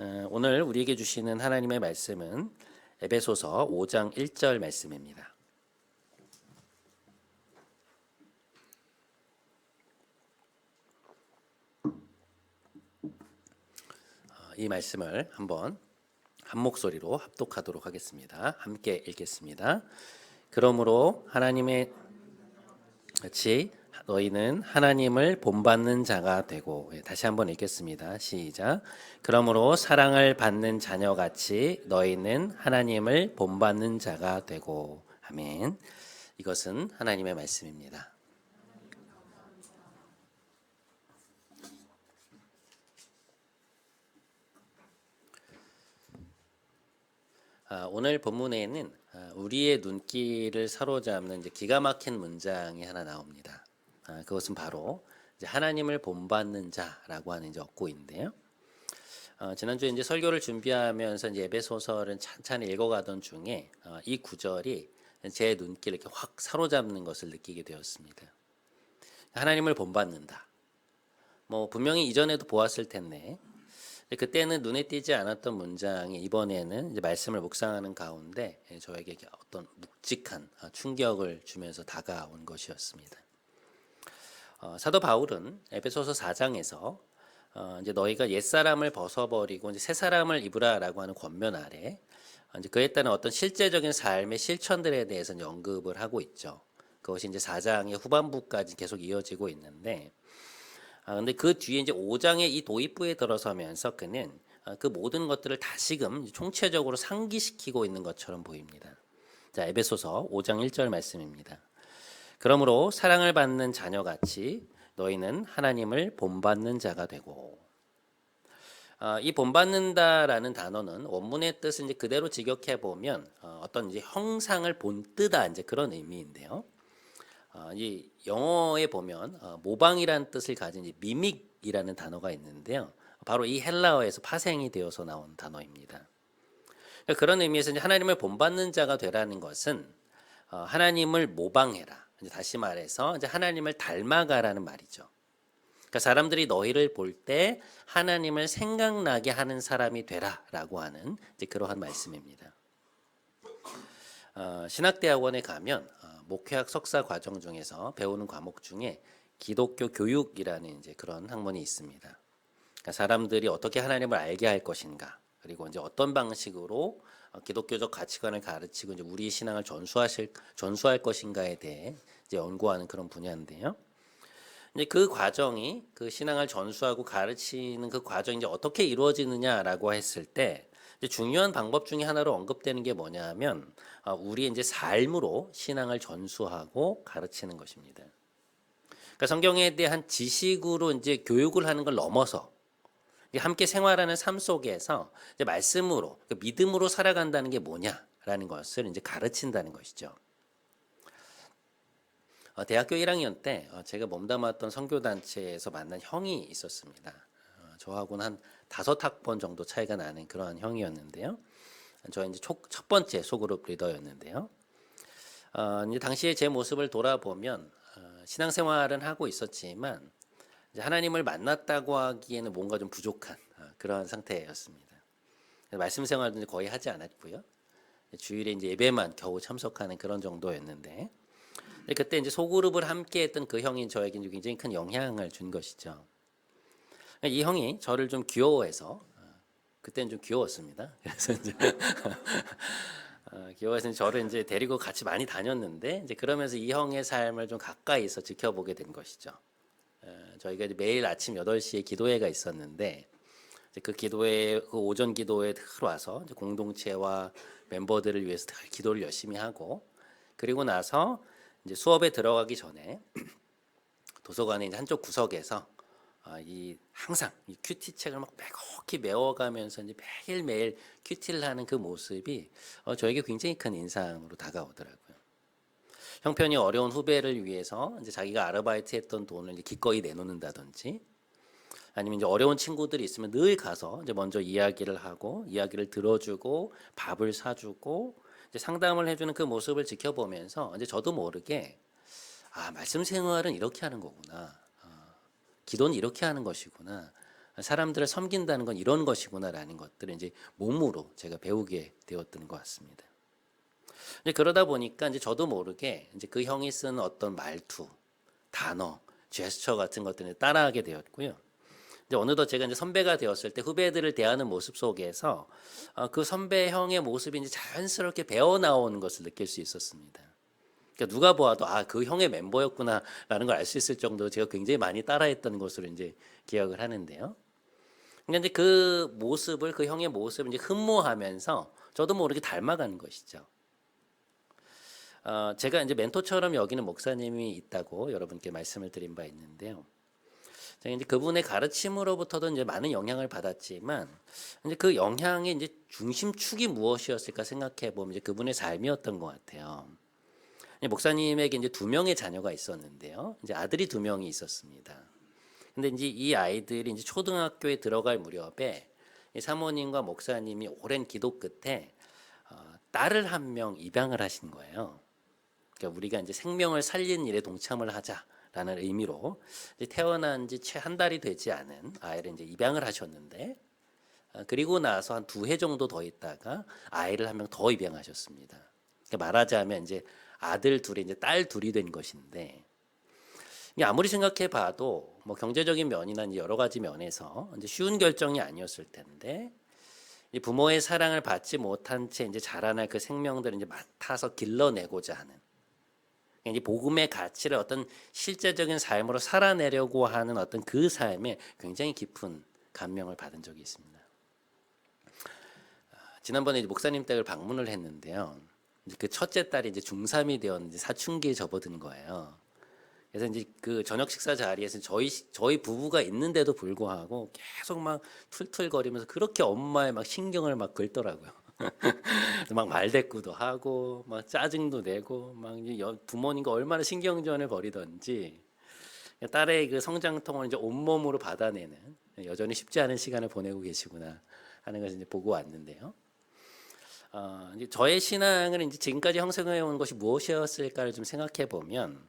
오늘 우리에게 주시는 하나님의 말씀은 에베소서 5장 1절 말씀입니다. 이 말씀을 한번 한 목소리로 합독하도록 하겠습니다. 함께 읽겠습니다. 그러므로 하나님의 같이 너희는 하나님을 본받는 자가 되고, 다시 한번 읽겠습니다. 시작. 그러므로 사랑을 받는 자녀같이 너희는 하나님을 본받는 자가 되고. 아멘. 이것은 하나님의 말씀입니다. 오늘 본문에는 우리의 눈길을 사로잡는 이제 기가 막힌 문장이 하나 나옵니다. 그것은 바로 이제 하나님을 본받는 자라고 하는 이제 어구인데요. 지난주에 이제 설교를 준비하면서 이제 에베소서를 찬찬히 읽어가던 중에 이 구절이 제 눈길을 이렇게 확 사로잡는 것을 느끼게 되었습니다. 하나님을 본받는다. 뭐 분명히 이전에도 보았을 텐데 그때는 눈에 띄지 않았던 문장이 이번에는 이제 말씀을 묵상하는 가운데 저에게 어떤 묵직한 충격을 주면서 다가온 것이었습니다. 사도 바울은 에베소서 4장에서 이제 너희가 옛 사람을 벗어버리고 이제 새 사람을 입으라라고 하는 권면 아래 이제 그에 따른 어떤 실제적인 삶의 실천들에 대해서 언급을 하고 있죠. 그것이 이제 4장의 후반부까지 계속 이어지고 있는데. 근데 그 뒤에 이제 5장의 이 도입부에 들어서면서 그는 그 모든 것들을 다시금 총체적으로 상기시키고 있는 것처럼 보입니다. 자, 에베소서 5장 1절 말씀입니다. 그러므로 사랑을 받는 자녀같이 너희는 하나님을 본받는 자가 되고. 이 본받는다라는 단어는 원문의 뜻을 이제 그대로 직역해 보면 어떤 이제 형상을 본뜨다 이제 그런 의미인데요. 이 영어에 보면 모방이라는 뜻을 가진 미믹이라는 단어가 있는데요. 바로 이 헬라어에서 파생이 되어서 나온 단어입니다. 그런 의미에서 이제 하나님을 본받는 자가 되라는 것은 하나님을 모방해라. 다시 말해서 이제 하나님을 닮아가라는 말이죠. 그러니까 사람들이 너희를 볼 때 하나님을 생각나게 하는 사람이 되라라고 하는 이제 그러한 말씀입니다. 신학대학원에 가면 목회학 석사 과정 중에서 배우는 과목 중에 기독교 교육이라는 이제 그런 학문이 있습니다. 그러니까 사람들이 어떻게 하나님을 알게 할 것인가, 그리고 이제 어떤 방식으로 기독교적 가치관을 가르치고 이제 우리 신앙을 전수할 것인가에 대해 이제 연구하는 그런 분야인데요. 이제 그 과정이 그 신앙을 전수하고 가르치는 그 과정이 이제 어떻게 이루어지느냐라고 했을 때 중요한 방법 중에 하나로 언급되는 게 뭐냐하면 우리의 이제 삶으로 신앙을 전수하고 가르치는 것입니다. 그러니까 성경에 대한 지식으로 이제 교육을 하는 걸 넘어서 함께 생활하는 삶 속에서 이제 말씀으로 믿음으로 살아간다는 게 뭐냐라는 것을 이제 가르친다는 것이죠. 대학교 1학년 때 제가 몸담았던 선교단체에서 만난 형이 있었습니다. 저하고는 한 5학번 정도 차이가 나는 그러한 형이었는데요. 저 이제 첫 번째 소그룹 리더였는데요. 이제 당시에 제 모습을 돌아보면 신앙생활은 하고 있었지만 이제 하나님을 만났다고 하기에는 뭔가 좀 부족한 그러한 상태였습니다. 말씀 생활도 거의 하지 않았고요. 주일에 이제 예배만 겨우 참석하는 그런 정도였는데. 그때 이제 소그룹을 함께했던 그 형이 저에게 굉장히 큰 영향을 준 것이죠. 이 형이 저를 좀 귀여워해서 그때는 좀 귀여웠습니다. 그래서 이제 귀여워해서 저를 이제 데리고 같이 많이 다녔는데 이제 그러면서 이 형의 삶을 좀 가까이서 지켜보게 된 것이죠. 저희가 이제 매일 아침 8시에 기도회가 있었는데 그 기도회 그 오전 기도회에 들어와서 이제 공동체와 멤버들을 위해서 기도를 열심히 하고 그리고 나서 이제 수업에 들어가기 전에 도서관의 이제 한쪽 구석에서 항상 이 큐티 책을 막 빼곡히 메워가면서 이제 매일매일 큐티를 하는 그 모습이 저에게 굉장히 큰 인상으로 다가오더라고요. 형편이 어려운 후배를 위해서 이제 자기가 아르바이트했던 돈을 이제 기꺼이 내놓는다든지, 아니면 이제 어려운 친구들이 있으면 늘 가서 이제 먼저 이야기를 하고 이야기를 들어주고 밥을 사주고 이제 상담을 해주는 그 모습을 지켜보면서 이제 저도 모르게 말씀 생활은 이렇게 하는 거구나. 기도는 이렇게 하는 것이구나. 사람들을 섬긴다는 건 이런 것이구나라는 것들을 이제 몸으로 제가 배우게 되었던 것 같습니다. 이제 그러다 보니까 이제 저도 모르게 이제 그 형이 쓰는 어떤 말투, 단어, 제스처 같은 것들을 따라하게 되었고요. 이제 어느덧 제가 이제 선배가 되었을 때 후배들을 대하는 모습 속에서 그 선배 형의 모습이 이제 자연스럽게 배어 나오는 것을 느낄 수 있었습니다. 그러니까 누가 보아도 그 형의 멤버였구나라는 걸 알 수 있을 정도로 제가 굉장히 많이 따라했던 것으로 이제 기억을 하는데요. 그러니까 이제 그 모습을 그 형의 모습을 이제 흠모하면서 저도 모르게 닮아가는 것이죠. 제가 이제 멘토처럼 여기는 목사님이 있다고 여러분께 말씀을 드린 바 있는데요. 제가 이제 그분의 가르침으로부터도 이제 많은 영향을 받았지만 이제 그 영향의 이제 중심축이 무엇이었을까 생각해 보면 이제 그분의 삶이었던 것 같아요. 목사님에게 이제 두 명의 자녀가 있었는데요. 이제 아들이 두 명이 있었습니다. 근데 이제 이 아이들이 이제 초등학교에 들어갈 무렵에 사모님과 목사님이 오랜 기도 끝에 딸을 한 명 입양을 하신 거예요. 그러니까 우리가 이제 생명을 살린 일에 동참을 하자라는 의미로 이제 태어난 지 채 한 달이 되지 않은 아이를 이제 입양을 하셨는데 그리고 나서 한 2해 정도 더 있다가 아이를 한 명 더 입양하셨습니다. 그러니까 말하자면 이제 아들 둘이 이제 딸 둘이 된 것인데 아무리 생각해 봐도 뭐 경제적인 면이나 이제 여러 가지 면에서 이제 쉬운 결정이 아니었을 텐데 부모의 사랑을 받지 못한 채 이제 자라날 그 생명들을 이제 맡아서 길러내고자 하는 이제 복음의 가치를 어떤 실제적인 삶으로 살아내려고 하는 어떤 그 삶에 굉장히 깊은 감명을 받은 적이 있습니다. 지난번에 이제 목사님 댁을 방문을 했는데요. 그 첫째 딸이 이제 중3이 되었는데 사춘기에 접어든 거예요. 그래서 이제 그 저녁 식사 자리에서 저희 부부가 있는데도 불구하고 계속 막 툴툴거리면서 그렇게 엄마의 막 신경을 막 긁더라고요. 막 말대꾸도 하고 막 짜증도 내고 막 부모님과 얼마나 신경전을 벌이던지 딸의 그 성장통을 이제 온몸으로 받아내는 여전히 쉽지 않은 시간을 보내고 계시구나 하는 것을 이제 보고 왔는데요. 이제 저의 신앙을 이제 지금까지 형성해 온 것이 무엇이었을까를 좀 생각해 보면,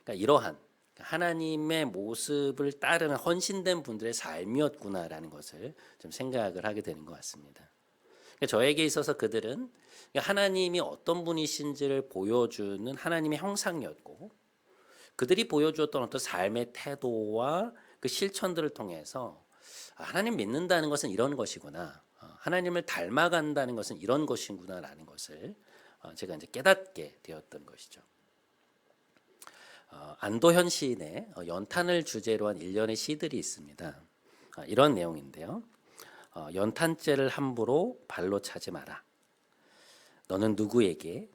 그러니까 이러한 하나님의 모습을 따르는 헌신된 분들의 삶이었구나라는 것을 좀 생각을 하게 되는 것 같습니다. 그러니까 저에게 있어서 그들은 하나님이 어떤 분이신지를 보여주는 하나님의 형상이었고, 그들이 보여주었던 어떤 삶의 태도와 그 실천들을 통해서 하나님 믿는다는 것은 이런 것이구나, 하나님을 닮아간다는 것은 이런 것이구나라는 것을 제가 이제 깨닫게 되었던 것이죠. 안도현 시인의 연탄을 주제로 한 일련의 시들이 있습니다. 이런 내용인데요. 연탄재를 함부로 발로 차지 마라. 너는 누구에게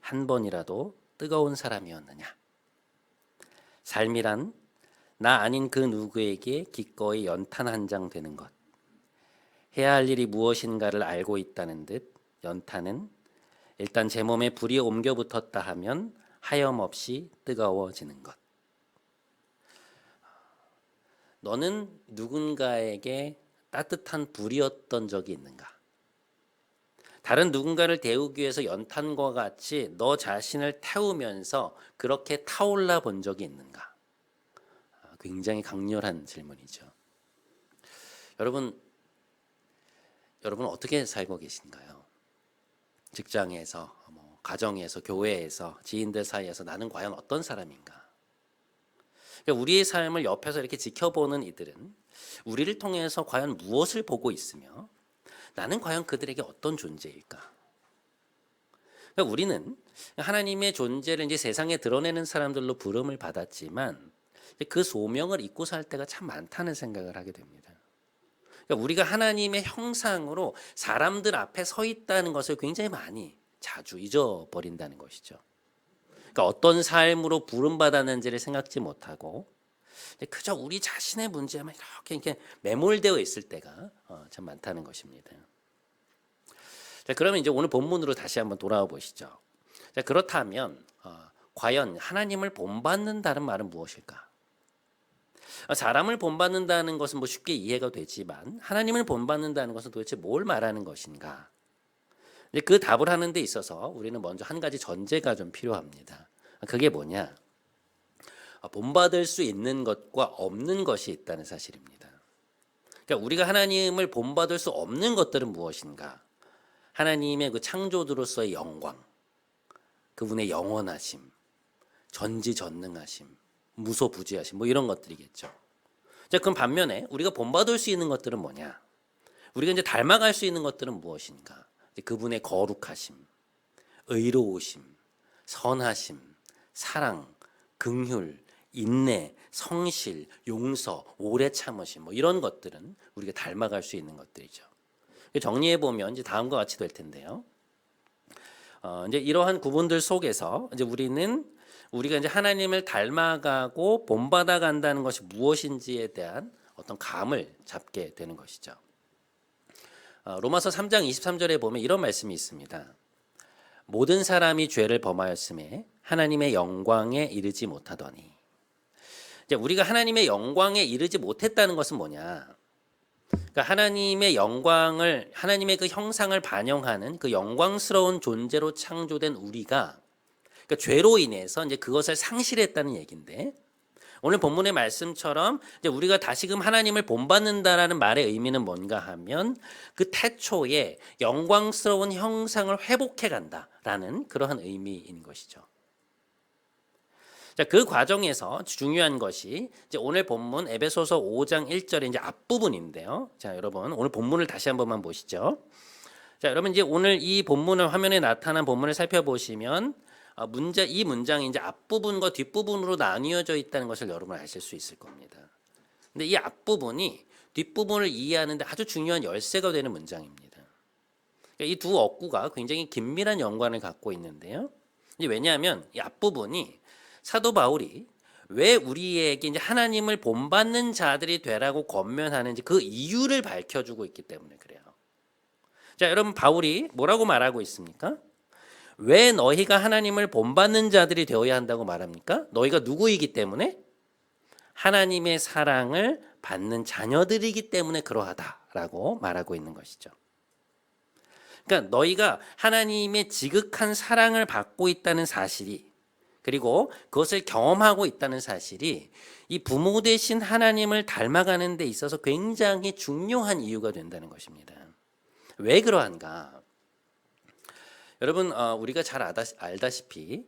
한 번이라도 뜨거운 사람이었느냐? 삶이란 나 아닌 그 누구에게 기꺼이 연탄 한 장 되는 것. 해야 할 일이 무엇인가를 알고 있다는 듯 연탄은 일단 제 몸에 불이 옮겨 붙었다 하면 하염없이 뜨거워지는 것. 너는 누군가에게 따뜻한 불이었던 적이 있는가? 다른 누군가를 데우기 위해서 연탄과 같이 너 자신을 태우면서 그렇게 타올라 본 적이 있는가? 굉장히 강렬한 질문이죠. 여러분 어떻게 살고 계신가요? 직장에서, 가정에서, 교회에서, 지인들 사이에서 나는 과연 어떤 사람인가? 그러니까 우리의 삶을 옆에서 이렇게 지켜보는 이들은 우리를 통해서 과연 무엇을 보고 있으며 나는 과연 그들에게 어떤 존재일까? 그러니까 우리는 하나님의 존재를 이제 세상에 드러내는 사람들로 부름을 받았지만 그 소명을 잊고 살 때가 참 많다는 생각을 하게 됩니다. 그러니까 우리가 하나님의 형상으로 사람들 앞에 서 있다는 것을 굉장히 많이 자주 잊어버린다는 것이죠. 그러니까 어떤 삶으로 부름받았는지를 생각지 못하고 그저 우리 자신의 문제만 이렇게 매몰되어 있을 때가 참 많다는 것입니다. 자, 그러면 이제 오늘 본문으로 다시 한번 돌아와 보시죠. 자, 그렇다면 과연 하나님을 본받는다는 말은 무엇일까? 사람을 본받는다는 것은 뭐 쉽게 이해가 되지만 하나님을 본받는다는 것은 도대체 뭘 말하는 것인가? 그 답을 하는 데 있어서 우리는 먼저 한 가지 전제가 좀 필요합니다. 그게 뭐냐? 본받을 수 있는 것과 없는 것이 있다는 사실입니다. 그러니까 우리가 하나님을 본받을 수 없는 것들은 무엇인가? 하나님의 그 창조주로서의 영광, 그분의 영원하심, 전지전능하심, 무소부지하심, 뭐 이런 것들이겠죠. 자, 그럼 반면에 우리가 본받을 수 있는 것들은 뭐냐? 우리가 이제 닮아갈 수 있는 것들은 무엇인가? 그분의 거룩하심, 의로우심, 선하심, 사랑, 긍휼, 인내, 성실, 용서, 오래 참으심, 뭐 이런 것들은 우리가 닮아갈 수 있는 것들이죠. 정리해 보면 이제 다음과 같이 될 텐데요. 이제 이러한 구분들 속에서 이제 우리가 이제 하나님을 닮아가고 본받아 간다는 것이 무엇인지에 대한 어떤 감을 잡게 되는 것이죠. 로마서 3장 23절에 보면 이런 말씀이 있습니다. 모든 사람이 죄를 범하였음에 하나님의 영광에 이르지 못하더니. 이제 우리가 하나님의 영광에 이르지 못했다는 것은 뭐냐? 그러니까 하나님의 영광을, 하나님의 그 형상을 반영하는 그 영광스러운 존재로 창조된 우리가, 그러니까 죄로 인해서 이제 그것을 상실했다는 얘기인데, 오늘 본문의 말씀처럼 이제 우리가 다시금 하나님을 본받는다라는 말의 의미는 뭔가 하면 그 태초에 영광스러운 형상을 회복해 간다라는 그러한 의미인 것이죠. 자, 그 과정에서 중요한 것이 이제 오늘 본문 에베소서 5장 1절의 이제 앞부분인데요. 자, 여러분 오늘 본문을 다시 한 번만 보시죠. 자, 여러분 이제 오늘 이 본문을 화면에 나타난 본문을 살펴보시면 이 문장이 이제 앞부분과 뒷부분으로 나뉘어져 있다는 것을 여러분 아실 수 있을 겁니다. 근데 이 앞부분이 뒷부분을 이해하는데 아주 중요한 열쇠가 되는 문장입니다. 그러니까 이 두 어구가 굉장히 긴밀한 연관을 갖고 있는데요. 이제 왜냐하면 이 앞부분이 사도 바울이 왜 우리에게 이제 하나님을 본받는 자들이 되라고 권면하는지 그 이유를 밝혀주고 있기 때문에 그래요. 자, 여러분 바울이 뭐라고 말하고 있습니까? 왜 너희가 하나님을 본받는 자들이 되어야 한다고 말합니까? 너희가 누구이기 때문에? 하나님의 사랑을 받는 자녀들이기 때문에 그러하다라고 말하고 있는 것이죠. 그러니까 너희가 하나님의 지극한 사랑을 받고 있다는 사실이, 그리고 그것을 경험하고 있다는 사실이 이 부모 되신 하나님을 닮아가는 데 있어서 굉장히 중요한 이유가 된다는 것입니다. 왜 그러한가? 여러분 우리가 잘 알다시피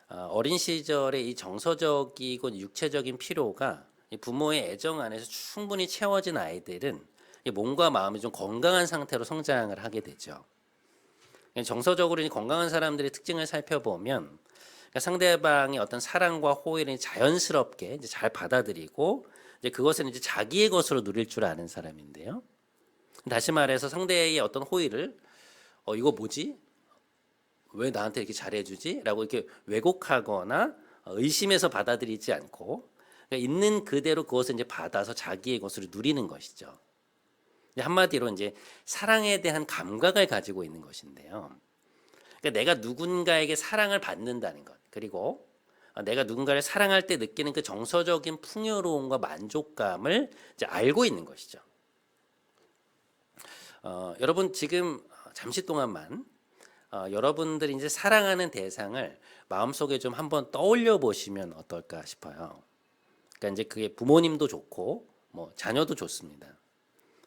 어린 시절에 이 정서적이고 육체적인 필요가 부모의 애정 안에서 충분히 채워진 아이들은 몸과 마음이 좀 건강한 상태로 성장을 하게 되죠. 정서적으로 건강한 사람들의 특징을 살펴보면 상대방의 어떤 사랑과 호의를 자연스럽게 이제 잘 받아들이고 이제 그것을 이제 자기의 것으로 누릴 줄 아는 사람인데요. 다시 말해서 상대의 어떤 호의를 이거 뭐지? 왜 나한테 이렇게 잘해주지? 라고 이렇게 왜곡하거나 의심해서 받아들이지 않고 있는 그대로 그것을 이제 받아서 자기의 것으로 누리는 것이죠. 한마디로 이제 사랑에 대한 감각을 가지고 있는 것인데요. 그러니까 내가 누군가에게 사랑을 받는다는 것, 그리고 내가 누군가를 사랑할 때 느끼는 그 정서적인 풍요로움과 만족감을 이제 알고 있는 것이죠. 여러분 지금 잠시 동안만 여러분들이 이제 사랑하는 대상을 마음속에 좀 한번 떠올려 보시면 어떨까 싶어요. 그러니까 이제 그게 부모님도 좋고 뭐 자녀도 좋습니다.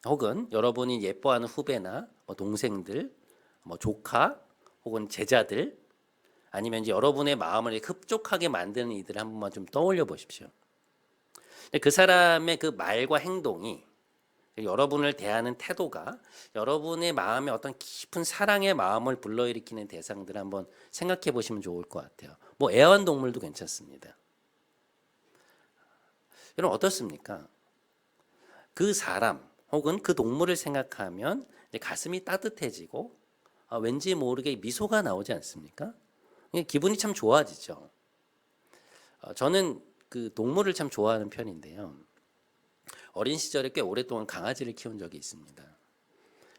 혹은 여러분이 예뻐하는 후배나 뭐 동생들, 뭐 조카, 혹은 제자들, 아니면 이제 여러분의 마음을 흡족하게 만드는 이들을 한 번만 좀 떠올려 보십시오. 그 사람의 그 말과 행동이, 여러분을 대하는 태도가 여러분의 마음에 어떤 깊은 사랑의 마음을 불러일으키는 대상들을 한번 생각해 보시면 좋을 것 같아요. 뭐 애완동물도 괜찮습니다. 여러분 어떻습니까? 그 사람 혹은 그 동물을 생각하면 가슴이 따뜻해지고 왠지 모르게 미소가 나오지 않습니까? 기분이 참 좋아지죠. 저는 그 동물을 참 좋아하는 편인데요. 어린 시절에 꽤 오랫동안 강아지를 키운 적이 있습니다.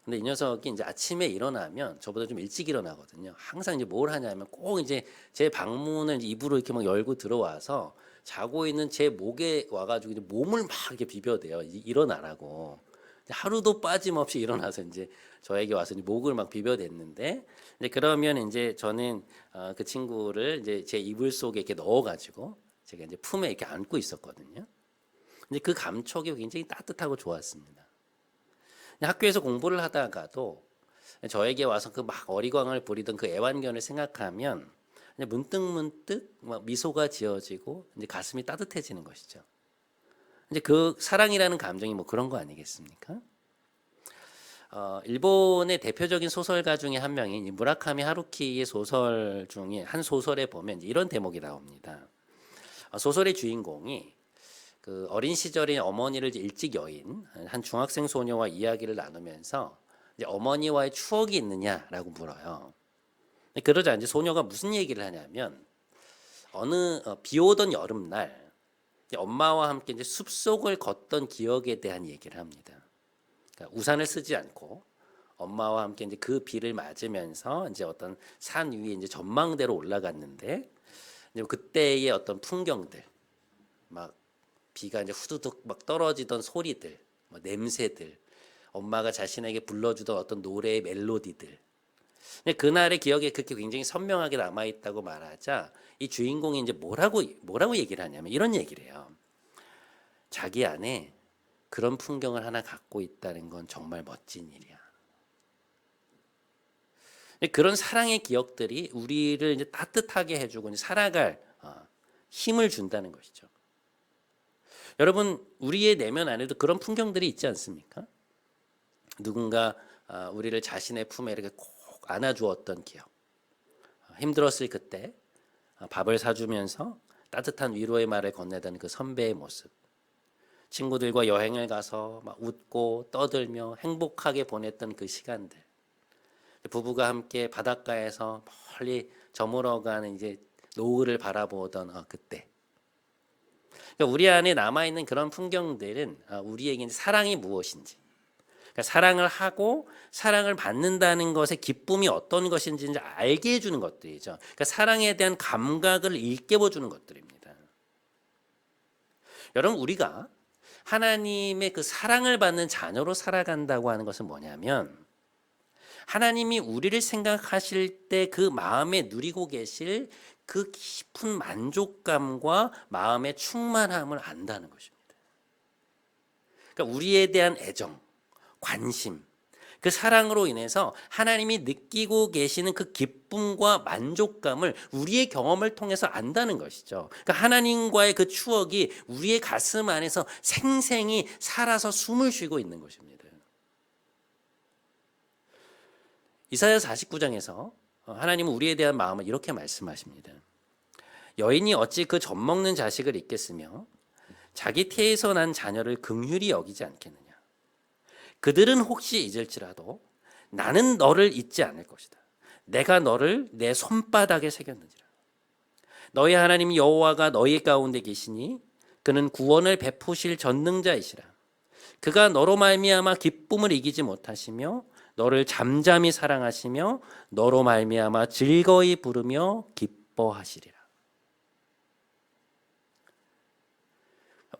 근데 이 녀석이 이제 아침에 일어나면 저보다 좀 일찍 일어나거든요. 항상 이제 뭘 하냐면 꼭 이제 제 방문을 입으로 이렇게 막 열고 들어와서 자고 있는 제 목에 와가지고 이제 몸을 막 이렇게 비벼대요. 일어나라고. 하루도 빠짐없이 일어나서 이제 저에게 와서 이제 목을 막 비벼댔는데, 이제 그러면 이제 저는 그 친구를 이제 제 이불 속에 이렇게 넣어가지고 제가 이제 품에 이렇게 안고 있었거든요. 근데 그 감촉이 굉장히 따뜻하고 좋았습니다. 학교에서 공부를 하다가도 저에게 와서 그 막 어리광을 부리던 그 애완견을 생각하면 문득문득 막 미소가 지어지고 이제 가슴이 따뜻해지는 것이죠. 이제 그 사랑이라는 감정이 뭐 그런 거 아니겠습니까? 일본의 대표적인 소설가 중에 한 명인 무라카미 하루키의 소설 중에 한 소설에 보면 이런 대목이 나옵니다. 소설의 주인공이 그 어린 시절에 어머니를 일찍 여인 한 중학생 소녀와 이야기를 나누면서 이제 어머니와의 추억이 있느냐라고 물어요. 그러자 이제 소녀가 무슨 얘기를 하냐면 어느 비 오던 여름날 엄마와 함께 이제 숲속을 걷던 기억에 대한 얘기를 합니다. 그러니까 우산을 쓰지 않고 엄마와 함께 이제 그 비를 맞으면서 이제 어떤 산 위에 이제 전망대로 올라갔는데 이제 그때의 어떤 풍경들, 막 비가 이제 후두둑 막 떨어지던 소리들, 뭐 냄새들, 엄마가 자신에게 불러주던 어떤 노래의 멜로디들. 그날의 기억에 그렇게 굉장히 선명하게 남아 있다고 말하자 이 주인공이 이제 뭐라고 얘기를 하냐면 이런 얘기를 해요. 자기 안에 그런 풍경을 하나 갖고 있다는 건 정말 멋진 일이야. 그런 사랑의 기억들이 우리를 이제 따뜻하게 해주고 이제 살아갈 힘을 준다는 것이죠. 여러분, 우리의 내면 안에도 그런 풍경들이 있지 않습니까? 누군가 우리를 자신의 품에 이렇게 꼭 안아주었던 기억, 힘들었을 그때 밥을 사주면서 따뜻한 위로의 말을 건네던 그 선배의 모습, 친구들과 여행을 가서 막 웃고 떠들며 행복하게 보냈던 그 시간들, 부부가 함께 바닷가에서 멀리 저물어가는 이제 노을을 바라보던 그때. 그러니까 우리 안에 남아 있는 그런 풍경들은 우리에게 사랑이 무엇인지, 그러니까 사랑을 하고 사랑을 받는다는 것의 기쁨이 어떤 것인지 알게 해주는 것들이죠. 그러니까 사랑에 대한 감각을 일깨워 주는 것들입니다. 여러분, 우리가 하나님의 그 사랑을 받는 자녀로 살아간다고 하는 것은 뭐냐면 하나님이 우리를 생각하실 때 그 마음에 누리고 계실 그 깊은 만족감과 마음의 충만함을 안다는 것입니다. 그러니까 우리에 대한 애정, 관심, 그 사랑으로 인해서 하나님이 느끼고 계시는 그 기쁨과 만족감을 우리의 경험을 통해서 안다는 것이죠. 그러니까 하나님과의 그 추억이 우리의 가슴 안에서 생생히 살아서 숨을 쉬고 있는 것입니다. 이사야 49장에서 하나님은 우리에 대한 마음을 이렇게 말씀하십니다. 여인이 어찌 그 젖먹는 자식을 잊겠으며 자기 태에서 난 자녀를 긍휼히 여기지 않겠느냐. 그들은 혹시 잊을지라도 나는 너를 잊지 않을 것이다. 내가 너를 내 손바닥에 새겼느니라. 너희 하나님 여호와가 너희 가운데 계시니 그는 구원을 베푸실 전능자이시라. 그가 너로 말미암아 기쁨을 이기지 못하시며 너를 잠잠히 사랑하시며 너로 말미암아 즐거이 부르며 기뻐하시리라.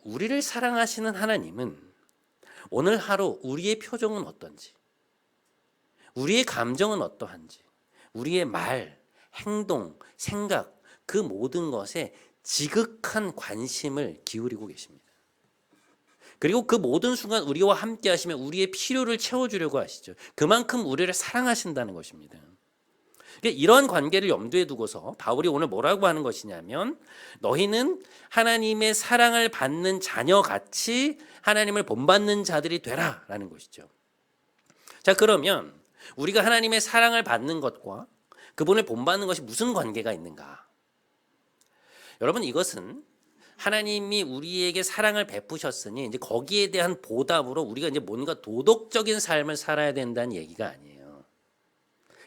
우리를 사랑하시는 하나님은 오늘 하루 우리의 표정은 어떤지, 우리의 감정은 어떠한지, 우리의 말, 행동, 생각, 그 모든 것에 지극한 관심을 기울이고 계십니다. 그리고 그 모든 순간 우리와 함께 하시면 우리의 필요를 채워주려고 하시죠. 그만큼 우리를 사랑하신다는 것입니다. 이런 관계를 염두에 두고서 바울이 오늘 뭐라고 하는 것이냐면 너희는 하나님의 사랑을 받는 자녀같이 하나님을 본받는 자들이 되라 라는 것이죠. 자, 그러면 우리가 하나님의 사랑을 받는 것과 그분을 본받는 것이 무슨 관계가 있는가? 여러분, 이것은 하나님이 우리에게 사랑을 베푸셨으니 이제 거기에 대한 보답으로 우리가 이제 뭔가 도덕적인 삶을 살아야 된다는 얘기가 아니에요.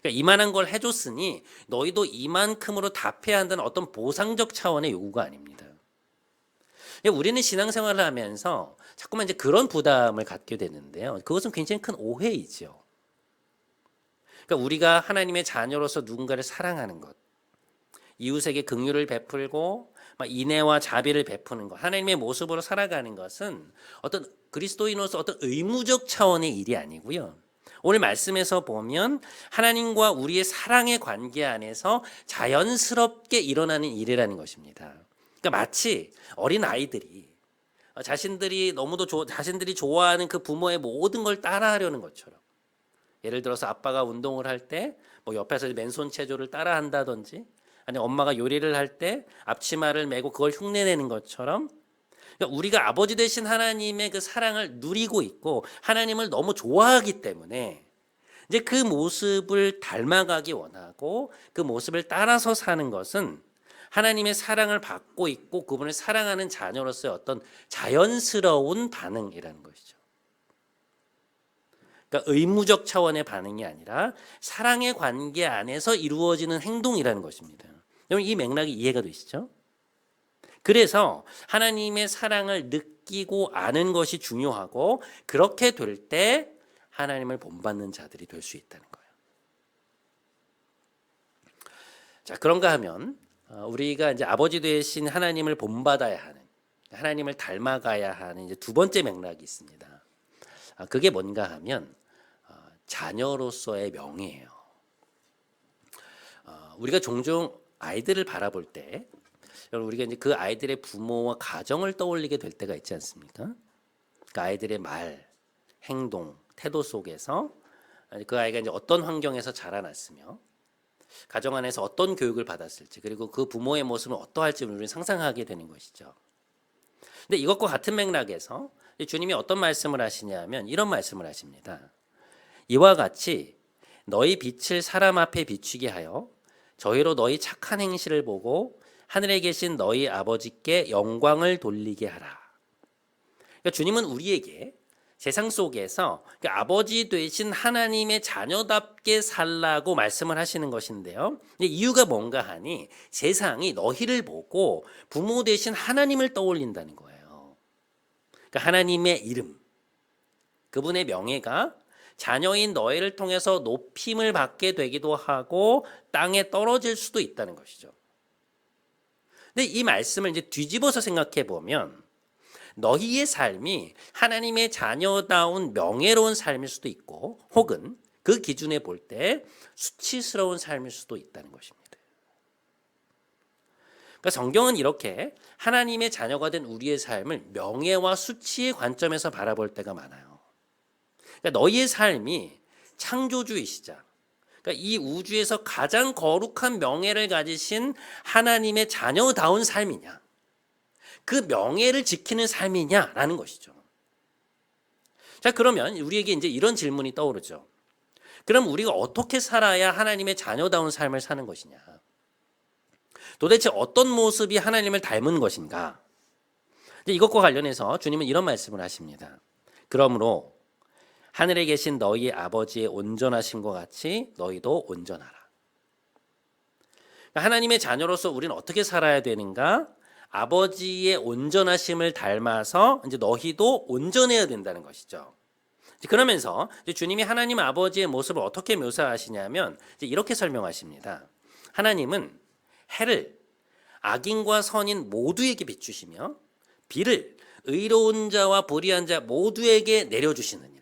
그러니까 이만한 걸 해줬으니 너희도 이만큼으로 답해야 한다는 어떤 보상적 차원의 요구가 아닙니다. 우리는 신앙생활을 하면서 자꾸만 이제 그런 부담을 갖게 되는데요. 그것은 굉장히 큰 오해이죠. 그러니까 우리가 하나님의 자녀로서 누군가를 사랑하는 것, 이웃에게 긍휼을 베풀고 인애와 자비를 베푸는 것, 하나님의 모습으로 살아가는 것은 어떤 그리스도인으로서 어떤 의무적 차원의 일이 아니고요. 오늘 말씀에서 보면 하나님과 우리의 사랑의 관계 안에서 자연스럽게 일어나는 일이라는 것입니다. 그러니까 마치 어린 아이들이 자신들이 좋아하는 그 부모의 모든 걸 따라하려는 것처럼. 예를 들어서 아빠가 운동을 할 때 뭐 옆에서 맨손 체조를 따라한다든지, 아니 엄마가 요리를 할 때 앞치마를 메고 그걸 흉내내는 것처럼, 그러니까 우리가 아버지 되신 하나님의 그 사랑을 누리고 있고 하나님을 너무 좋아하기 때문에 이제 그 모습을 닮아가기 원하고 그 모습을 따라서 사는 것은 하나님의 사랑을 받고 있고 그분을 사랑하는 자녀로서의 어떤 자연스러운 반응이라는 것이죠. 그러니까 의무적 차원의 반응이 아니라 사랑의 관계 안에서 이루어지는 행동이라는 것입니다. 여러분 이 맥락이 이해가 되시죠? 그래서 하나님의 사랑을 느끼고 아는 것이 중요하고 그렇게 될 때 하나님을 본받는 자들이 될 수 있다는 거예요. 자, 그런가 하면 우리가 이제 아버지 되신 하나님을 본받아야 하는, 하나님을 닮아가야 하는 이제 두 번째 맥락이 있습니다. 그게 뭔가 하면 자녀로서의 명예예요. 우리가 종종 아이들을 바라볼 때 여러분 우리가 이제 그 아이들의 부모와 가정을 떠올리게 될 때가 있지 않습니까? 그 아이들의 말, 행동, 태도 속에서 그 아이가 이제 어떤 환경에서 자라났으며 가정 안에서 어떤 교육을 받았을지 그리고 그 부모의 모습은 어떠할지 우리는 상상하게 되는 것이죠. 근데 이것과 같은 맥락에서 주님이 어떤 말씀을 하시냐면 이런 말씀을 하십니다. 이와 같이 너희 빛을 사람 앞에 비추게 하여 저희로 너희 착한 행실을 보고 하늘에 계신 너희 아버지께 영광을 돌리게 하라. 그러니까 주님은 우리에게 세상 속에서 아버지 되신 하나님의 자녀답게 살라고 말씀을 하시는 것인데요. 이유가 뭔가 하니 세상이 너희를 보고 부모 되신 하나님을 떠올린다는 거예요. 그러니까 하나님의 이름, 그분의 명예가 자녀인 너희를 통해서 높임을 받게 되기도 하고 땅에 떨어질 수도 있다는 것이죠. 근데 이 말씀을 이제 뒤집어서 생각해 보면 너희의 삶이 하나님의 자녀다운 명예로운 삶일 수도 있고 혹은 그 기준에 볼 때 수치스러운 삶일 수도 있다는 것입니다. 그러니까 성경은 이렇게 하나님의 자녀가 된 우리의 삶을 명예와 수치의 관점에서 바라볼 때가 많아요. 그러니까 너희의 삶이 창조주이시자, 그러니까 이 우주에서 가장 거룩한 명예를 가지신 하나님의 자녀다운 삶이냐, 그 명예를 지키는 삶이냐라는 것이죠. 자, 그러면 우리에게 이제 이런 질문이 떠오르죠. 그럼 우리가 어떻게 살아야 하나님의 자녀다운 삶을 사는 것이냐? 도대체 어떤 모습이 하나님을 닮은 것인가? 이것과 관련해서 주님은 이런 말씀을 하십니다. 그러므로 하늘에 계신 너희 아버지의 온전하심과 같이 너희도 온전하라. 하나님의 자녀로서 우리는 어떻게 살아야 되는가? 아버지의 온전하심을 닮아서 이제 너희도 온전해야 된다는 것이죠. 그러면서 주님이 하나님 아버지의 모습을 어떻게 묘사하시냐면 이렇게 설명하십니다. 하나님은 해를 악인과 선인 모두에게 비추시며 비를 의로운 자와 불의한 자 모두에게 내려주시느니라.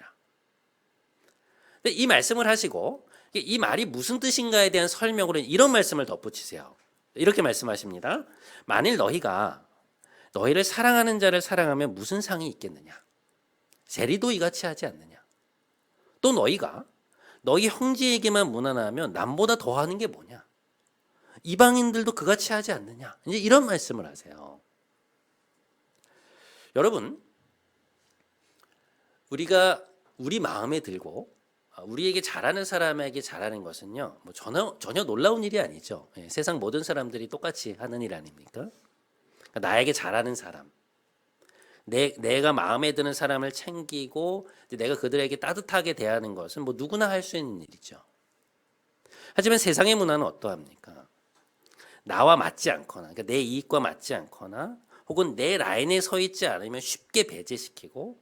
이 말씀을 하시고 이 말이 무슨 뜻인가에 대한 설명으로 이런 말씀을 덧붙이세요. 이렇게 말씀하십니다. 만일 너희가 너희를 사랑하는 자를 사랑하면 무슨 상이 있겠느냐? 세리도 이같이 하지 않느냐? 또 너희가 너희 형제에게만 무난하면 남보다 더하는 게 뭐냐? 이방인들도 그같이 하지 않느냐? 이제 이런 말씀을 하세요. 여러분, 우리가 우리 마음에 들고 우리에게 잘하는 사람에게 잘하는 것은요, 뭐 전혀 놀라운 일이 아니죠. 세상 모든 사람들이 똑같이 하는 일 아닙니까? 그러니까 나에게 잘하는 사람, 내가 마음에 드는 사람을 챙기고 내가 그들에게 따뜻하게 대하는 것은 뭐 누구나 할 수 있는 일이죠. 하지만 세상의 문화는 어떠합니까? 나와 맞지 않거나, 그러니까 내 이익과 맞지 않거나, 혹은 내 라인에 서 있지 않으면 쉽게 배제시키고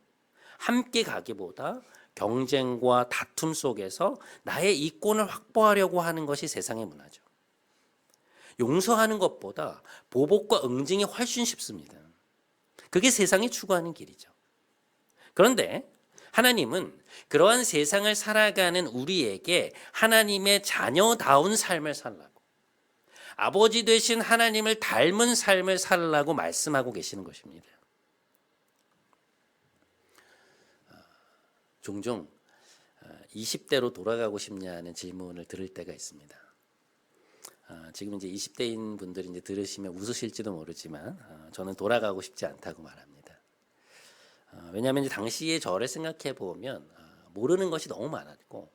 함께 가기보다 경쟁과 다툼 속에서 나의 이권을 확보하려고 하는 것이 세상의 문화죠. 용서하는 것보다 보복과 응징이 훨씬 쉽습니다. 그게 세상이 추구하는 길이죠. 그런데 하나님은 그러한 세상을 살아가는 우리에게 하나님의 자녀다운 삶을 살라고, 아버지 되신 하나님을 닮은 삶을 살라고 말씀하고 계시는 것입니다. 종종 20대로 돌아가고 싶냐는 질문을 들을 때가 있습니다. 지금 이제 20대인 분들이 이제 들으시면 웃으실지도 모르지만 저는 돌아가고 싶지 않다고 말합니다. 왜냐하면 이제 당시의 저를 생각해 보면 모르는 것이 너무 많았고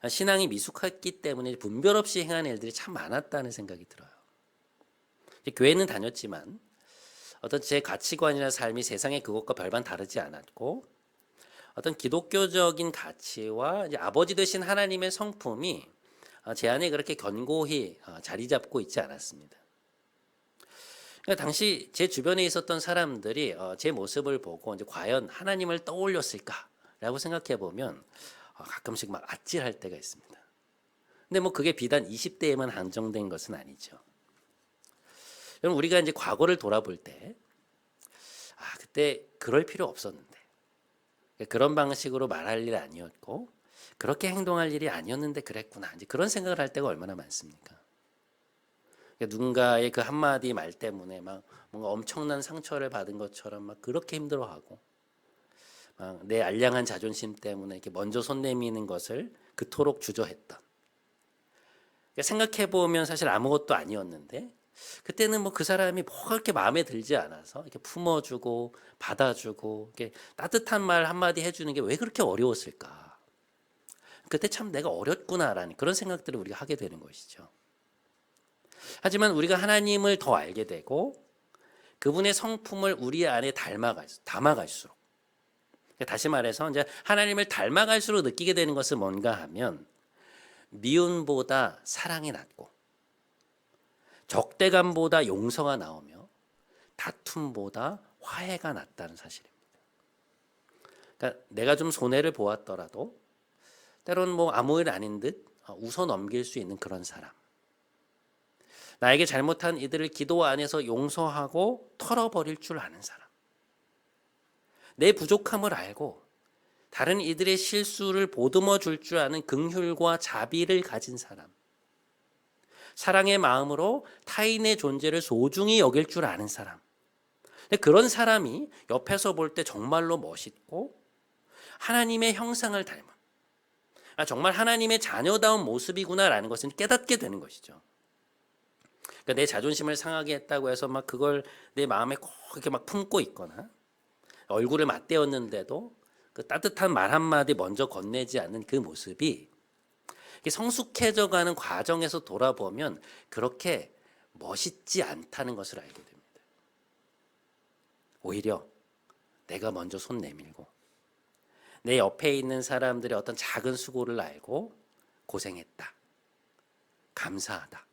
신앙이 미숙했기 때문에 분별 없이 행한 일들이 참 많았다는 생각이 들어요. 교회는 다녔지만 어떤 제 가치관이나 삶이 세상의 그것과 별반 다르지 않았고 어떤 기독교적인 가치와 이제 아버지 되신 하나님의 성품이 제 안에 그렇게 견고히 자리 잡고 있지 않았습니다. 그러니까 당시 제 주변에 있었던 사람들이 제 모습을 보고 이제 과연 하나님을 떠올렸을까라고 생각해 보면 가끔씩 막 아찔할 때가 있습니다. 근데 뭐 그게 비단 20대에만 한정된 것은 아니죠. 여러분 우리가 이제 과거를 돌아볼 때 그때 그럴 필요 없었는데 그런 방식으로 말할 일 아니었고 그렇게 행동할 일이 아니었는데 그랬구나. 이제 그런 생각을 할 때가 얼마나 많습니까? 누군가의 그 한마디 말 때문에 막 뭔가 엄청난 상처를 받은 것처럼 막 그렇게 힘들어하고 막 내 알량한 자존심 때문에 이렇게 먼저 손 내미는 것을 그토록 주저했던. 생각해 보면 사실 아무것도 아니었는데 그때는 뭐 그 사람이 뭐가 그렇게 마음에 들지 않아서 이렇게 품어주고 받아주고 이렇게 따뜻한 말 한마디 해주는 게 왜 그렇게 어려웠을까? 그때 참 내가 어렸구나라는 그런 생각들을 우리가 하게 되는 것이죠. 하지만 우리가 하나님을 더 알게 되고 그분의 성품을 우리 안에 담아갈수록 다시 말해서 이제 하나님을 닮아갈수록 느끼게 되는 것은 뭔가 하면 미움보다 사랑이 낫고 적대감보다 용서가 나오며 다툼보다 화해가 낫다는 사실입니다. 그러니까 내가 좀 손해를 보았더라도 때로는 뭐 아무 일 아닌 듯 웃어 넘길 수 있는 그런 사람. 나에게 잘못한 이들을 기도 안에서 용서하고 털어버릴 줄 아는 사람. 내 부족함을 알고 다른 이들의 실수를 보듬어 줄 줄 아는 긍휼과 자비를 가진 사람. 사랑의 마음으로 타인의 존재를 소중히 여길 줄 아는 사람. 그런 사람이 옆에서 볼 때 정말로 멋있고 하나님의 형상을 닮은 정말 하나님의 자녀다운 모습이구나라는 것을 깨닫게 되는 것이죠. 그러니까 내 자존심을 상하게 했다고 해서 막 그걸 내 마음에 꼭 이렇게 막 품고 있거나 얼굴을 맞대었는데도 그 따뜻한 말 한마디 먼저 건네지 않는 그 모습이 성숙해져가는 과정에서 돌아보면 그렇게 멋있지 않다는 것을 알게 됩니다. 오히려 내가 먼저 손 내밀고 내 옆에 있는 사람들의 어떤 작은 수고를 알고 고생했다, 감사하다,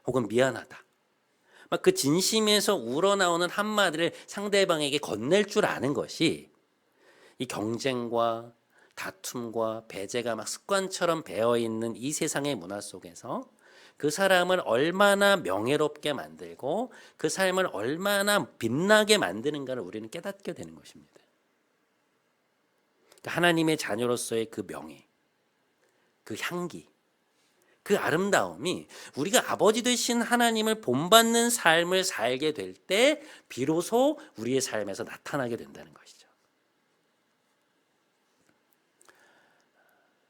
혹은 미안하다. 막 그 진심에서 우러나오는 한마디를 상대방에게 건넬 줄 아는 것이 이 경쟁과 다툼과 배제가 막 습관처럼 배어있는 이 세상의 문화 속에서 그 사람을 얼마나 명예롭게 만들고 그 삶을 얼마나 빛나게 만드는가를 우리는 깨닫게 되는 것입니다. 하나님의 자녀로서의 그 명예, 그 향기, 그 아름다움이 우리가 아버지 되신 하나님을 본받는 삶을 살게 될 때 비로소 우리의 삶에서 나타나게 된다는 것이죠.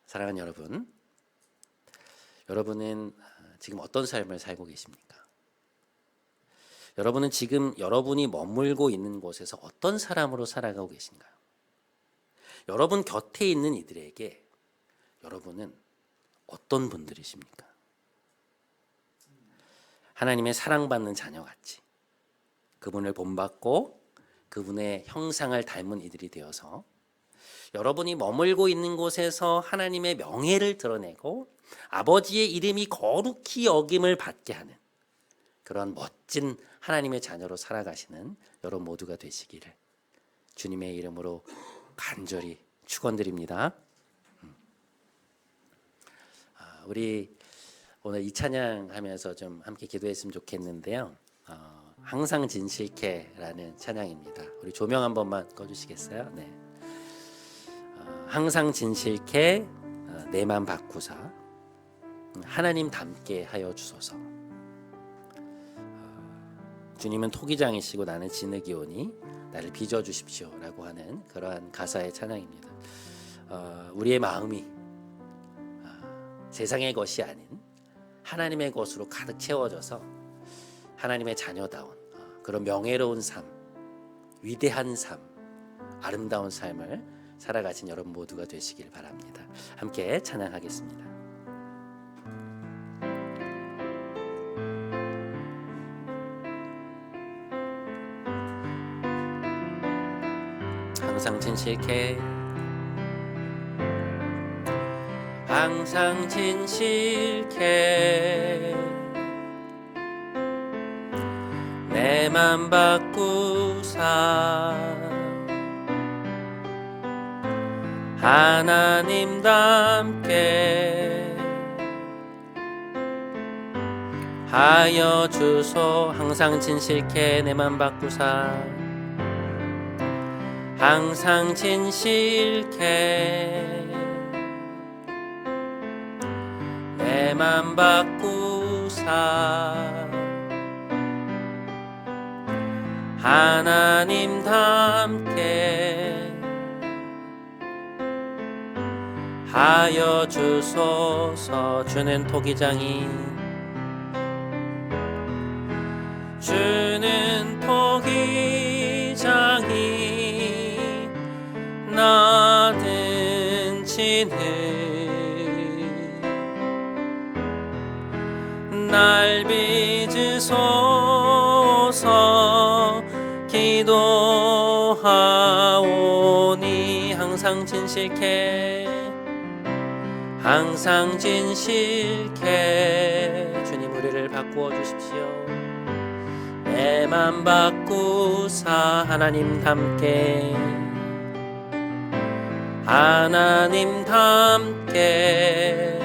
사랑하는 여러분, 여러분은 지금 어떤 삶을 살고 계십니까? 여러분은 지금 여러분이 머물고 있는 곳에서 어떤 사람으로 살아가고 계신가요? 여러분 곁에 있는 이들에게 여러분은 어떤 분들이십니까? 하나님의 사랑받는 자녀같이 그분을 본받고 그분의 형상을 닮은 이들이 되어서 여러분이 머물고 있는 곳에서 하나님의 명예를 드러내고 아버지의 이름이 거룩히 여김을 받게 하는 그런 멋진 하나님의 자녀로 살아가시는 여러분 모두가 되시기를 주님의 이름으로 간절히 축원드립니다. 우리 오늘 이 찬양하면서 좀 함께 기도했으면 좋겠는데요. 항상 진실케라는 찬양입니다. 우리 조명 한 번만 꺼주시겠어요? 네. 항상 진실케 내 맘 바꾸사 하나님 닮게 하여 주소서. 주님은 토기장이시고 나는 진흙이오니 나를 빚어주십시오라고 하는 그러한 가사의 찬양입니다. 우리의 마음이 세상의 것이 아닌 하나님의 것으로 가득 채워져서 하나님의 자녀다운 그런 명예로운 삶, 위대한 삶, 아름다운 삶을 살아가신 여러분 모두가 되시길 바랍니다. 함께 찬양하겠습니다. 항상 진실케 항상 진실케 내 맘 바꾸사 하나님답게 하여 주소. 항상 진실케 내 맘 바꾸사 항상 진실케 내 맘 바꾸사 하나님답게 하여 주소서. 주는 토기장이 주는 토기장이 나는 지는 날 빚으소서 기도하오니 항상 진실케 항상 진실케 주님 우리를 바꾸어 주십시오. 내 맘 바꾸사 하나님 닮게 하나님 닮게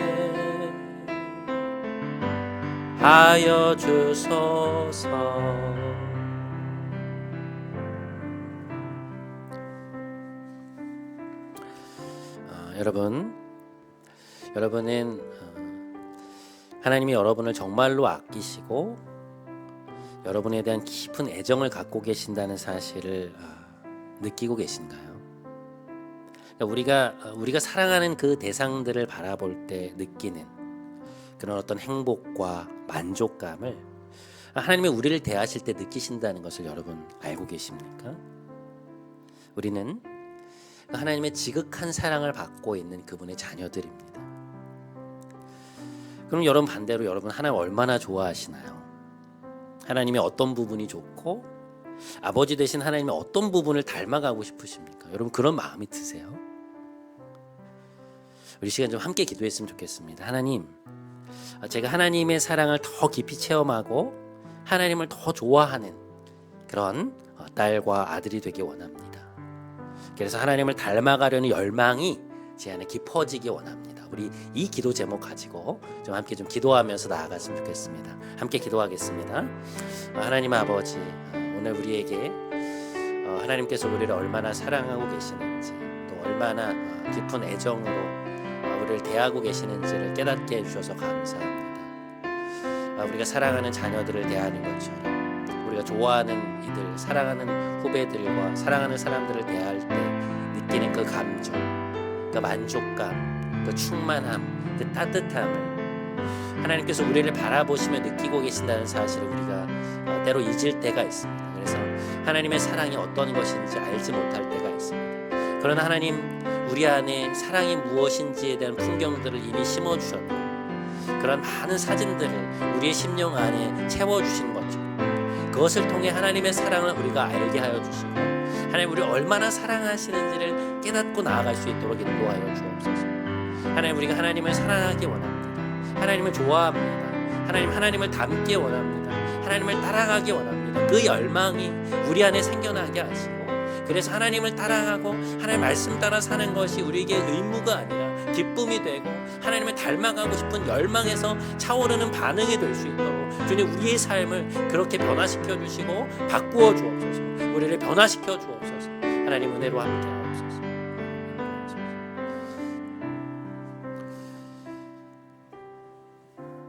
하여 주소서. 여러분은 하나님이 여러분을 정말로 아끼시고 여러분에 대한 깊은 애정을 갖고 계신다는 사실을 느끼고 계신가요? 우리가 사랑하는 그 대상들을 바라볼 때 느끼는 그런 어떤 행복과 만족감을 하나님이 우리를 대하실 때 느끼신다는 것을 여러분 알고 계십니까? 우리는 하나님의 지극한 사랑을 받고 있는 그분의 자녀들입니다. 그럼 여러분 반대로 여러분 하나님 얼마나 좋아하시나요? 하나님의 어떤 부분이 좋고 아버지 되신 하나님의 어떤 부분을 닮아가고 싶으십니까? 여러분 그런 마음이 드세요? 우리 시간 좀 함께 기도했으면 좋겠습니다. 하나님, 제가 하나님의 사랑을 더 깊이 체험하고 하나님을 더 좋아하는 그런 딸과 아들이 되기 원합니다. 그래서 하나님을 닮아가려는 열망이 제 안에 깊어지기 원합니다. 우리 이 기도 제목 가지고 좀 함께 좀 기도하면서 나아갔으면 좋겠습니다. 함께 기도하겠습니다. 하나님 아버지, 오늘 우리에게 하나님께서 우리를 얼마나 사랑하고 계시는지 또 얼마나 깊은 애정으로 우리를 대하고 계시는지를 깨닫게 해주셔서 감사합니다. 우리가 사랑하는 자녀들을 대하는 것처럼 우리가 좋아하는 이들, 사랑하는 후배들과 사랑하는 사람들을 대할 때 느끼는 그 감정, 그 만족감, 그 충만함, 그 따뜻함을 하나님께서 우리를 바라보시며 느끼고 계신다는 사실을 우리가 때로 잊을 때가 있습니다. 그래서 하나님의 사랑이 어떤 것인지 알지 못할 때가 있습니다. 그러나 하나님, 우리 안에 사랑이 무엇인지에 대한 풍경들을 이미 심어주셨고 그런 많은 사진들을 우리의 심령 안에 채워주신 것처럼 그것을 통해 하나님의 사랑을 우리가 알게 하여 주시고 하나님 우리를 얼마나 사랑하시는지를 깨닫고 나아갈 수 있도록 인도하여 주옵소서. 하나님, 우리가 하나님을 사랑하기 원합니다. 하나님을 좋아합니다. 하나님을 닮기 원합니다. 하나님을 따라가기 원합니다. 그 열망이 우리 안에 생겨나게 하시고 그래서 하나님을 따라가고 하나님 말씀 따라 사는 것이 우리에게 의무가 아니라 기쁨이 되고 하나님을 닮아가고 싶은 열망에서 차오르는 반응이 될 수 있도록 주님 우리의 삶을 그렇게 변화시켜 주시고 바꾸어 주옵소서. 우리를 변화시켜 주옵소서. 하나님 은혜로 함께 하옵소서.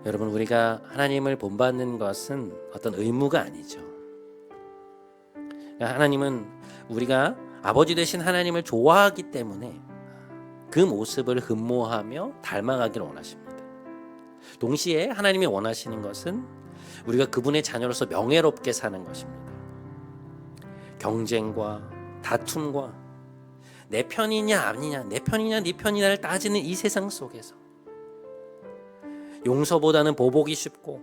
여러분, 우리가 하나님을 본받는 것은 어떤 의무가 아니죠. 하나님은 우리가 아버지 되신 하나님을 좋아하기 때문에 그 모습을 흠모하며 닮아가기를 원하십니다. 동시에 하나님이 원하시는 것은 우리가 그분의 자녀로서 명예롭게 사는 것입니다. 경쟁과 다툼과 내 편이냐 아니냐, 내 편이냐 네 편이냐를 따지는 이 세상 속에서 용서보다는 보복이 쉽고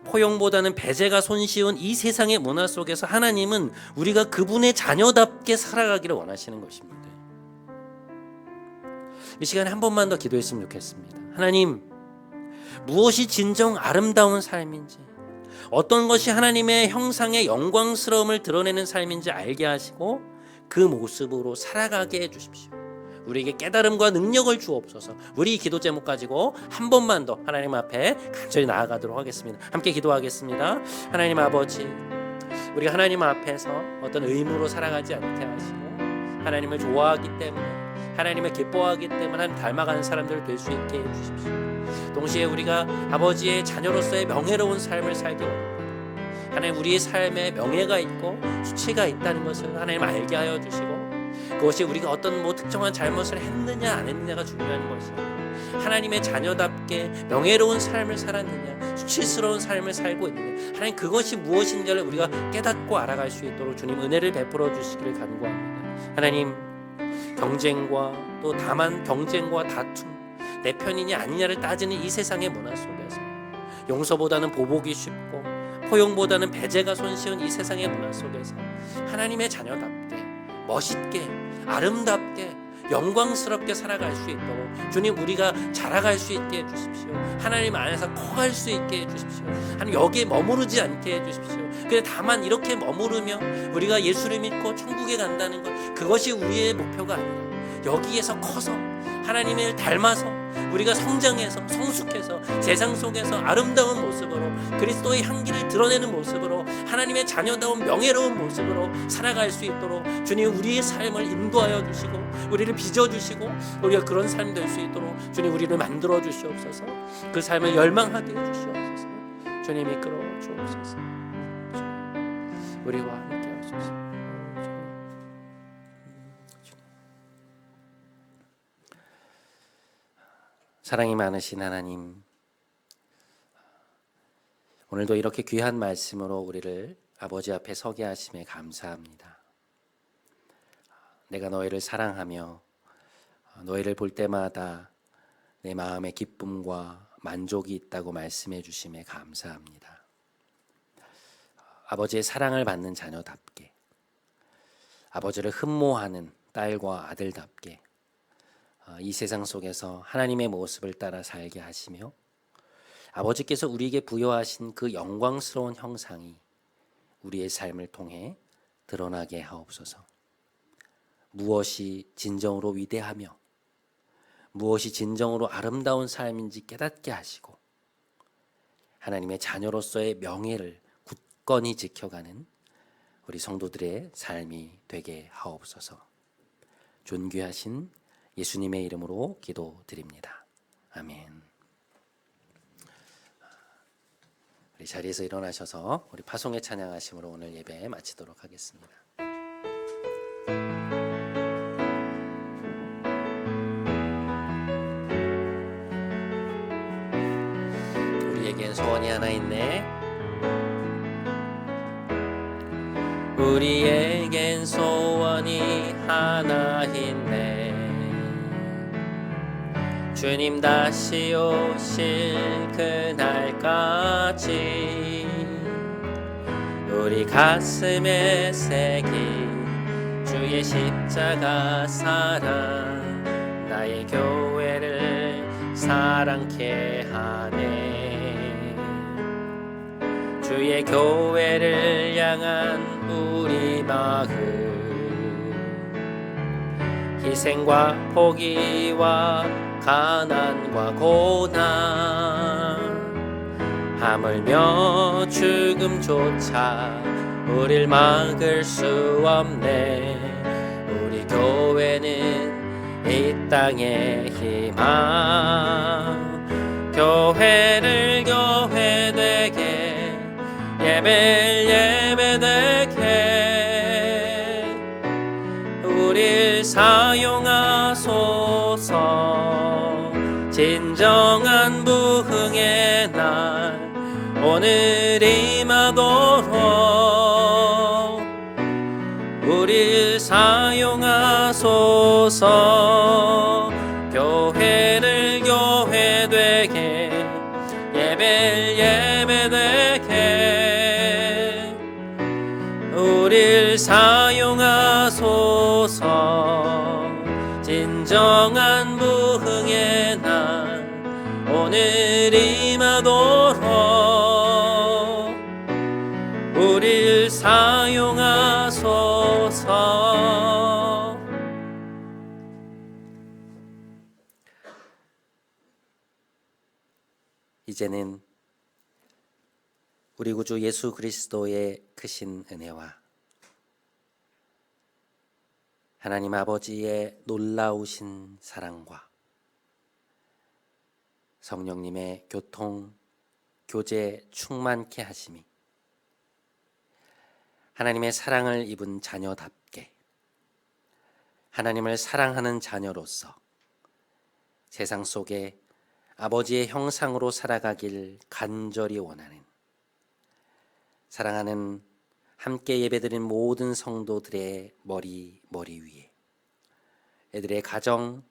포용보다는 배제가 손쉬운 이 세상의 문화 속에서 하나님은 우리가 그분의 자녀답게 살아가기를 원하시는 것입니다. 이 시간에 한 번만 더 기도했으면 좋겠습니다. 하나님, 무엇이 진정 아름다운 삶인지, 어떤 것이 하나님의 형상의 영광스러움을 드러내는 삶인지 알게 하시고 그 모습으로 살아가게 해주십시오. 우리에게 깨달음과 능력을 주옵소서. 우리 이 기도 제목 가지고 한 번만 더 하나님 앞에 간절히 나아가도록 하겠습니다. 함께 기도하겠습니다. 하나님 아버지, 우리가 하나님 앞에서 어떤 의무로 살아가지 않게 하시고 하나님을 좋아하기 때문에, 하나님을 기뻐하기 때문에 하나님 닮아가는 사람들 될 수 있게 해주십시오. 동시에 우리가 아버지의 자녀로서의 명예로운 삶을 살기 원합니다. 하나님, 우리의 삶에 명예가 있고 수치가 있다는 것을 하나님 알게 하여 주시고, 그것이 우리가 어떤 특정한 잘못을 했느냐 안 했느냐가 중요한 것이 아니라 하나님의 자녀답게 명예로운 삶을 살았느냐, 수치스러운 삶을 살고 있느냐, 하나님 그것이 무엇인지를 우리가 깨닫고 알아갈 수 있도록 주님 은혜를 베풀어 주시기를 간구합니다. 하나님, 경쟁과 또 다만 경쟁과 다툼, 내 편이냐 아니냐를 따지는 이 세상의 문화 속에서 용서보다는 보복이 쉽고 포용보다는 배제가 손쉬운 이 세상의 문화 속에서 하나님의 자녀답게 멋있게 아름답게 영광스럽게 살아갈 수 있도록 주님 우리가 자라갈 수 있게 해주십시오. 하나님 안에서 커갈 수 있게 해주십시오. 하나님 여기에 머무르지 않게 해주십시오. 근데 다만 이렇게 머무르며 우리가 예수를 믿고 천국에 간다는 것, 그것이 우리의 목표가 아니라 여기에서 커서 하나님을 닮아서 우리가 성장해서 성숙해서 세상 속에서 아름다운 모습으로 그리스도의 향기를 드러내는 모습으로 하나님의 자녀다운 명예로운 모습으로 살아갈 수 있도록 주님 우리의 삶을 인도하여 주시고 우리를 빚어주시고 우리가 그런 삶 될 수 있도록 주님 우리를 만들어 주시옵소서. 그 삶을 열망하게 해주시옵소서. 주님 이끌어 주옵소서. 우리와 함께 하소서. 사랑이 많으신 하나님, 오늘도 이렇게 귀한 말씀으로 우리를 아버지 앞에 서게 하심에 감사합니다. 내가 너희를 사랑하며 너희를 볼 때마다 내 마음에 기쁨과 만족이 있다고 말씀해 주심에 감사합니다. 아버지의 사랑을 받는 자녀답게, 아버지를 흠모하는 딸과 아들답게 이 세상 속에서 하나님의 모습을 따라 살게 하시며 아버지께서 우리에게 부여하신 그 영광스러운 형상이 우리의 삶을 통해 드러나게 하옵소서. 무엇이 진정으로 위대하며 무엇이 진정으로 아름다운 삶인지 깨닫게 하시고 하나님의 자녀로서의 명예를 굳건히 지켜가는 우리 성도들의 삶이 되게 하옵소서. 존귀하신 예수님의 이름으로 기도드립니다. 아멘. 우리 자리에서 일어나셔서 우리 파송의 찬양하심으로 오늘 예배 마치도록 하겠습니다. 우리에겐 소원이 하나 있네. 우리에겐 소원이 하나 있네. 주님 다시 오실 그날까지 우리 가슴에 새긴 주의 십자가 사랑 나의 교회를 사랑케 하네. 주의 교회를 향한 우리 마음 희생과 포기와 가난과 고난 하물며 죽음조차 우릴 막을 수 없네. 우리 교회는 이 땅의 희망 교회를 교회되게 예배를 예배되게 진정한 부흥의 날 오늘 임하도록 우릴 사용하소서. 교회를 교회되게, 예배를 예배되게 우릴 사용하소서. 진정한 부흥의 날 오늘 임하도록 우릴 사용하소서. 이제는 우리 구주 예수 그리스도의 크신 은혜와 하나님 아버지의 놀라우신 사랑과 성령님의 교통, 교제 충만케 하심이 하나님의 사랑을 입은 자녀답게 하나님을 사랑하는 자녀로서 세상 속에 아버지의 형상으로 살아가길 간절히 원하는 사랑하는 함께 예배드린 모든 성도들의 머리 위에, 애들의 가정,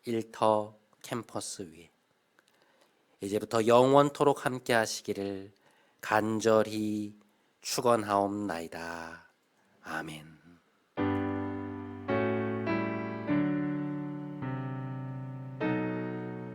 일터, 캠퍼스 위에 이제부터 영원토록 함께 하시기를 간절히 축원하옵나이다. 아멘.